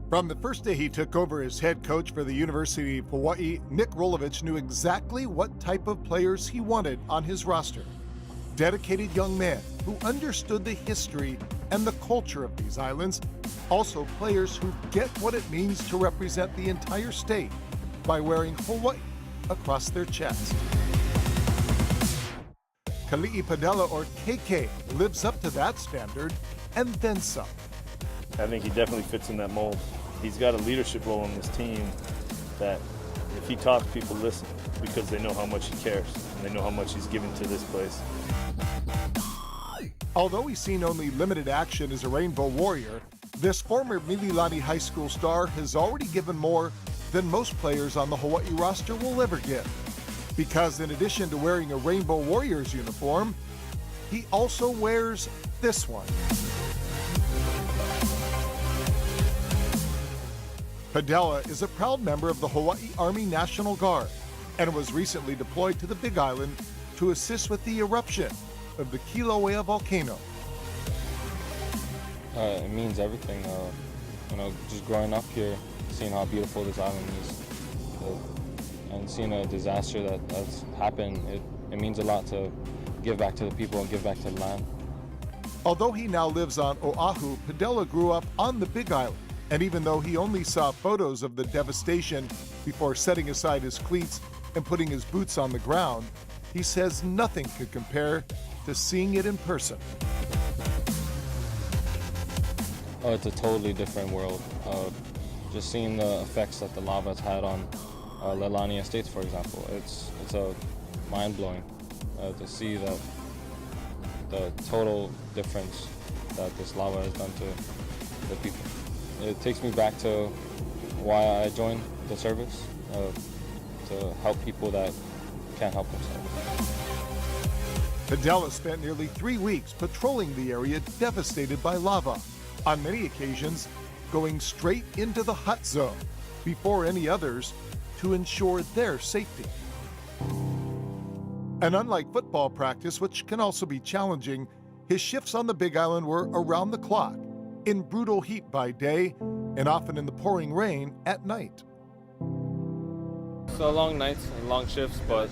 From the first day he took over as head coach for the University of Hawaii, Nick Rolovich knew exactly what type of players he wanted on his roster. Dedicated young men who understood the history and the culture of these islands, also players who get what it means to represent the entire state by wearing Hawaii across their chest. KELII PEDELLO, or KK, lives up to that standard and then some. I think he definitely fits in that mold. He's got a leadership role on this team that if he talks, people listen because they know how much he cares and they know how much he's given to this place. Although he's seen only limited action as a Rainbow Warrior, this former Mililani High School star has already given more than most players on the Hawaii roster will ever give. Because in addition to wearing a Rainbow Warriors uniform, he also wears this one. PEDELLO is a proud member of the Hawaii Army National Guard and was recently deployed to the Big Island to assist with the eruption of the Kilauea volcano. It means everything. Just growing up here, seeing how beautiful this island is, and seeing a disaster that's happened, it means a lot to give back to the people and give back to the land. Although he now lives on Oahu, PEDELLO grew up on the Big Island. And even though he only saw photos of the devastation before setting aside his cleats and putting his boots on the ground, he says nothing could compare to seeing it in person. Oh, it's a totally different world. Just seeing the effects that the lava has had on Leilani Estates, for example, it's mind-blowing to see that the total difference that this lava has done to the people. It takes me back to why I joined the service, to help people that can't help themselves. PEDELLO spent nearly 3 weeks patrolling the area devastated by lava, on many occasions going straight into the hot zone before any others to ensure their safety. And unlike football practice, which can also be challenging, his shifts on the Big Island were around the clock, in brutal heat by day, and often in the pouring rain at night. So long nights and long shifts, but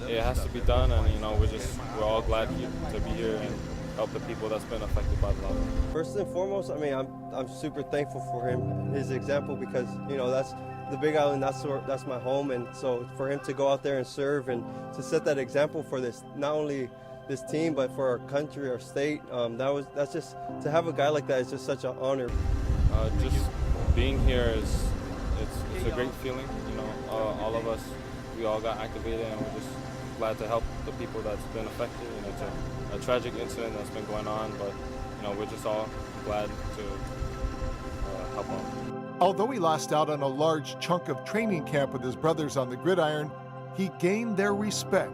it has to be done, and we're all glad to be here and help the people that's been affected by the lava. First and foremost, I'm super thankful for him, his example, because that's the Big Island, that's my home, and so for him to go out there and serve and to set that example for this, not only this team, but for our country, our state. That's just, to have a guy like that is just such an honor. Just being here it's a great feeling. All of us, we all got activated, and we're just glad to help the people that's been affected. It's a tragic incident that's been going on, but we're just all glad to help them. Although he lost out on a large chunk of training camp with his brothers on the gridiron, he gained their respect.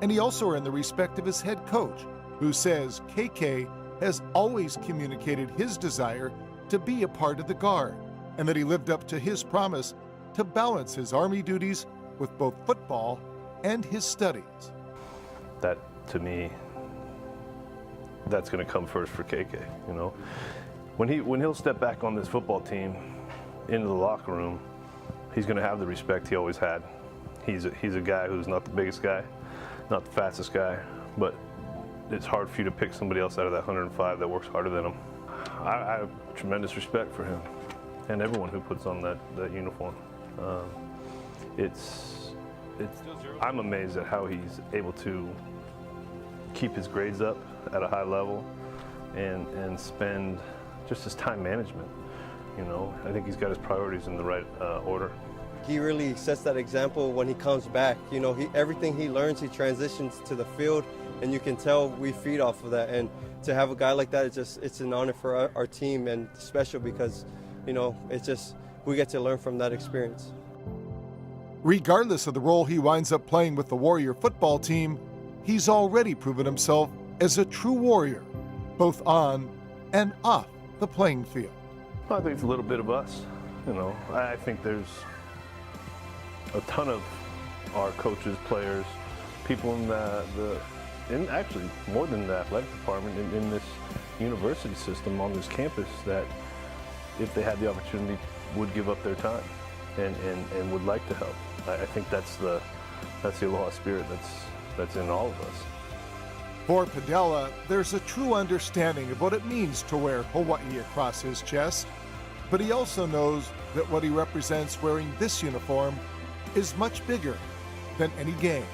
And he also earned the respect of his head coach, who says KK has always communicated his desire to be a part of the Guard, and that he lived up to his promise to balance his Army duties with both football and his studies. That, to me, that's going to come first for KK. When he'll step back on this football team into the locker room, he's going to have the respect he always had. He's a guy who's not the biggest guy, not the fastest guy, but it's hard for you to pick somebody else out of that 105 that works harder than him. I have tremendous respect for him and everyone who puts on that uniform. I'm amazed at how he's able to keep his grades up at a high level and spend just his time management. I think he's got his priorities in the right order. He really sets that example when he comes back. Everything he learns, he transitions to the field, and you can tell we feed off of that. And to have a guy like that, it's an honor for our team, and special because, we get to learn from that experience. Regardless of the role he winds up playing with the Warrior football team, he's already proven himself as a true Warrior, both on and off the playing field. I think it's a little bit of us. I think there's a ton of our coaches, players, people in and actually more than the athletic department in this university system on this campus that if they had the opportunity would give up their time and would like to help. I think that's the Aloha spirit that's in all of us. For PEDELLO, there's a true understanding of what it means to wear Hawaii across his chest, but he also knows that what he represents wearing this uniform is much bigger than any game.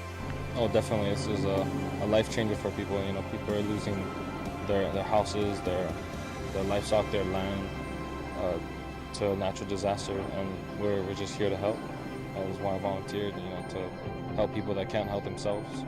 Oh, definitely. This is a life changer for people. You know, people are losing their houses, their livestock, their land to a natural disaster, and we're just here to help. That is why I volunteered, you know, to help people that can't help themselves.